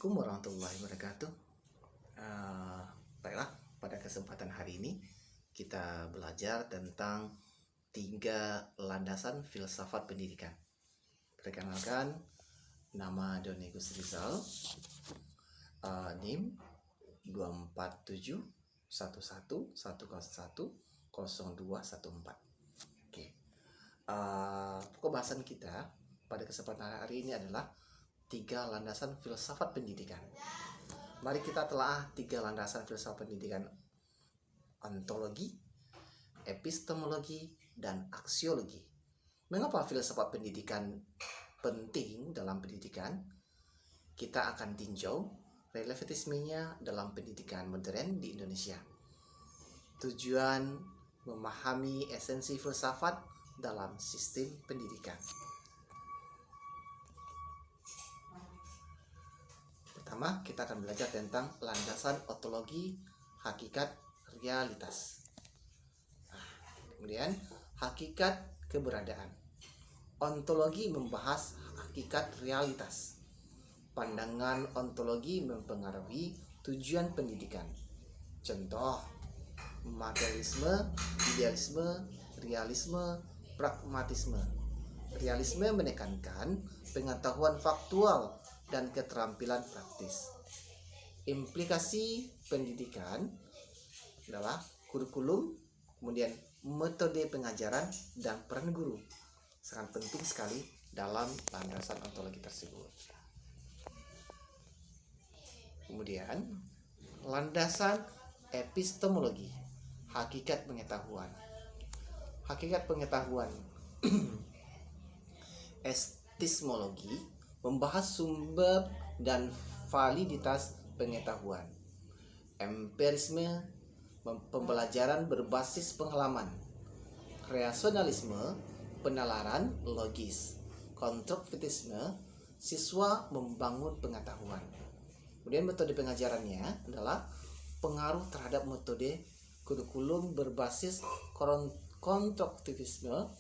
Assalamualaikum warahmatullahi wabarakatuh. Baiklah, pada kesempatan hari ini kita belajar tentang 3 landasan filsafat pendidikan. Perkenalkan, nama Doni Gus Rizal, NIM 2471111010214. Oke. Pokok bahasan kita pada kesempatan hari ini adalah 3 landasan filsafat pendidikan. Mari kita telah 3 landasan filsafat pendidikan: ontologi, epistemologi, dan aksiologi. Mengapa filsafat pendidikan penting dalam pendidikan? Kita akan tinjau relevantismenya dalam pendidikan modern di Indonesia. Tujuan memahami esensi filsafat dalam sistem pendidikan. Pertama, kita akan belajar tentang landasan ontologi, hakikat, realitas. Kemudian, hakikat keberadaan. Ontologi membahas hakikat realitas. Pandangan ontologi mempengaruhi tujuan pendidikan. Contoh, materialisme, idealisme, realisme, pragmatisme. Realisme menekankan pengetahuan faktual dan keterampilan praktis. Implikasi pendidikan adalah kurikulum, kemudian metode pengajaran, dan peran guru. Sangat penting sekali dalam landasan ontologi tersebut. Kemudian, landasan epistemologi, hakikat pengetahuan. Hakikat pengetahuan. Epistemologi membahas sumber dan validitas pengetahuan. Empirisme, pembelajaran berbasis pengalaman. Rasionalisme, penalaran logis. Konstruktivisme, siswa membangun pengetahuan. Kemudian metode pengajarannya adalah pengaruh terhadap metode kurikulum berbasis konstruktivisme,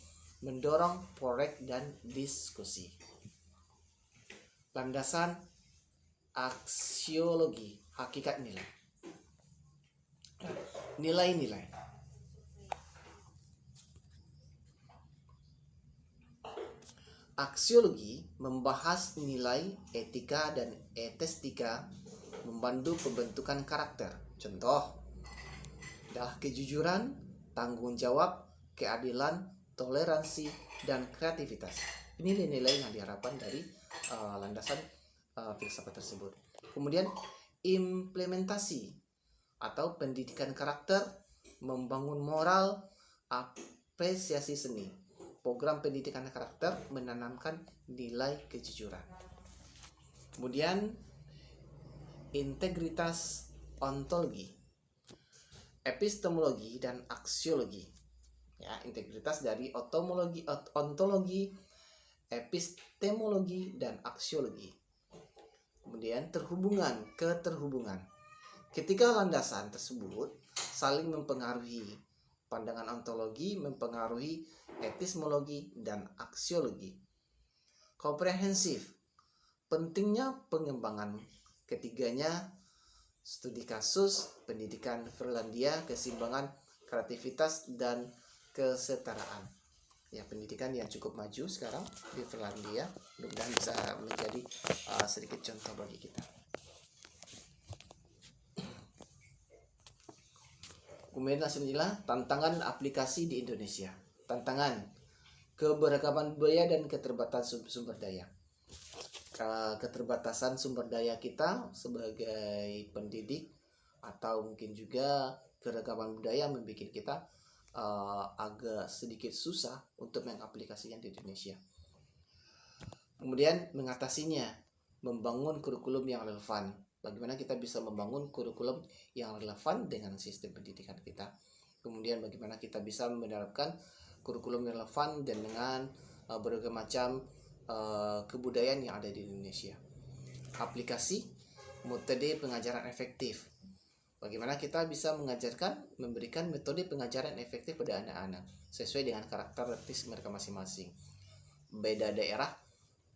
mendorong proyek dan diskusi. Landasan aksiologi, hakikat nilai. Nilai-nilai. Aksiologi membahas nilai etika dan estetika, membantu pembentukan karakter. Contoh adalah kejujuran, tanggung jawab, keadilan, toleransi, dan kreativitas. Ini nilai-nilai yang diharapkan dari landasan filsafat tersebut. Kemudian implementasi atau pendidikan karakter, membangun moral, apresiasi seni. Program pendidikan karakter menanamkan nilai kejujuran. Kemudian integritas ontologi, epistemologi, dan aksiologi. Ya, integritas dari ontologi, epistemologi, dan aksiologi. Kemudian keterhubungan. Ketiga landasan tersebut saling mempengaruhi. Pandangan ontologi mempengaruhi epistemologi dan aksiologi. Komprehensif. Pentingnya pengembangan ketiganya: studi kasus, pendidikan Finlandia, keseimbangan, kreativitas, dan kesetaraan. Ya, pendidikan yang cukup maju sekarang di Finlandia, mudah-mudahan bisa menjadi sedikit contoh bagi kita. Kemudian langsunglah tantangan aplikasi di Indonesia. Tantangan keberagaman budaya dan keterbatasan sumber daya. Keterbatasan sumber daya kita sebagai pendidik, atau mungkin juga keragaman budaya membuat kita agak sedikit susah untuk mengaplikasikan di Indonesia. Kemudian mengatasinya, membangun kurikulum yang relevan. Bagaimana kita bisa membangun kurikulum yang relevan dengan sistem pendidikan kita. Kemudian bagaimana kita bisa menerapkan kurikulum yang relevan dan dengan berbagai macam kebudayaan yang ada di Indonesia. Aplikasi metode pengajaran efektif. Bagaimana kita bisa memberikan metode pengajaran efektif pada anak-anak sesuai dengan karakteristik mereka masing-masing. Beda daerah,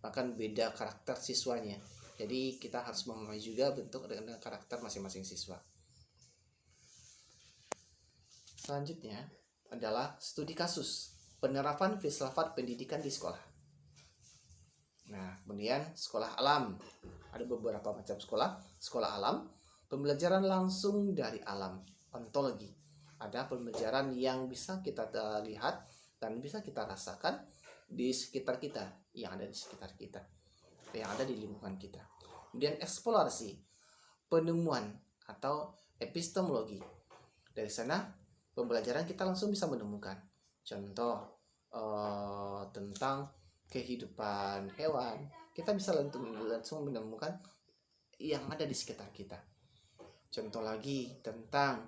bahkan beda karakter siswanya. Jadi kita harus memahami juga bentuk dan karakter masing-masing siswa. Selanjutnya adalah studi kasus penerapan filsafat pendidikan di sekolah. Nah, kemudian sekolah alam. Ada beberapa macam sekolah. Sekolah alam, pembelajaran langsung dari alam, ontologi. Ada pembelajaran yang bisa kita lihat dan bisa kita rasakan di sekitar kita, yang ada di sekitar kita, yang ada di lingkungan kita. Kemudian eksplorasi, penemuan atau epistemologi. Dari sana pembelajaran kita langsung bisa menemukan contoh tentang kehidupan hewan. Kita bisa langsung menemukan yang ada di sekitar kita. Contoh lagi tentang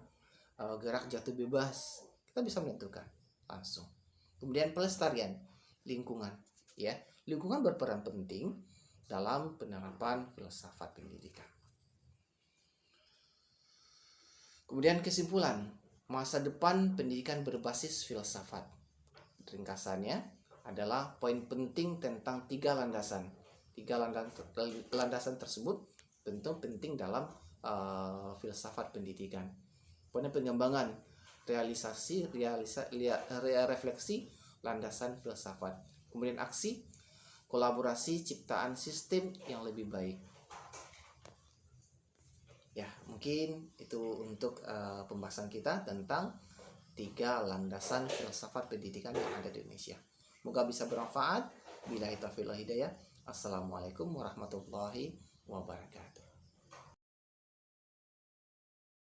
gerak jatuh bebas, kita bisa menentukan langsung. Kemudian pelestarian lingkungan, ya. Lingkungan berperan penting dalam penerapan filsafat pendidikan. Kemudian kesimpulan, masa depan pendidikan berbasis filsafat. Ringkasannya adalah poin penting tentang 3 landasan. 3 landasan tersebut tentu penting dalam filsafat pendidikan. Poin pengembangan, refleksi landasan filsafat. Kemudian aksi, kolaborasi ciptaan sistem yang lebih baik. Ya, mungkin itu untuk pembahasan kita tentang 3 landasan filsafat pendidikan yang ada di Indonesia. Semoga bisa bermanfaat. Billahi taufiq wal hidayah. Assalamualaikum warahmatullahi wabarakatuh.